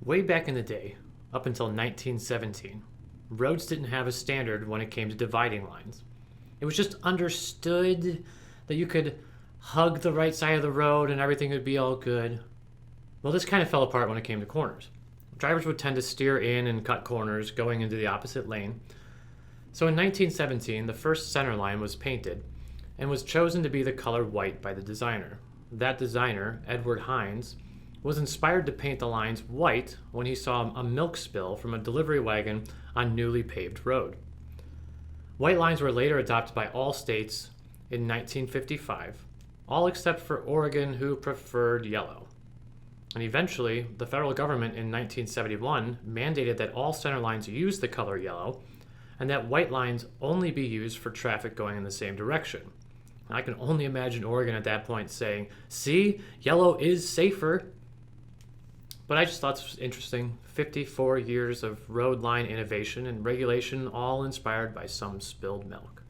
Way back in the day, up until 1917, roads didn't have a standard when it came to dividing lines. It was just understood that you could hug the right side of the road and everything would be all good. Well, this kind of fell apart when it came to corners. Drivers would tend to steer in and cut corners going into the opposite lane. So in 1917, the first center line was painted and was chosen to be the color white by the designer. That designer, Edward Hines, was inspired to paint the lines white when he saw a milk spill from a delivery wagon on newly paved road. White lines were later adopted by all states in 1955, all except for Oregon, who preferred yellow. And eventually, the federal government in 1971 mandated that all center lines use the color yellow and that white lines only be used for traffic going in the same direction. I can only imagine Oregon at that point saying, "See, yellow is safer." But I just thought this was interesting. 54 years of road line innovation and regulation, all inspired by some spilled milk.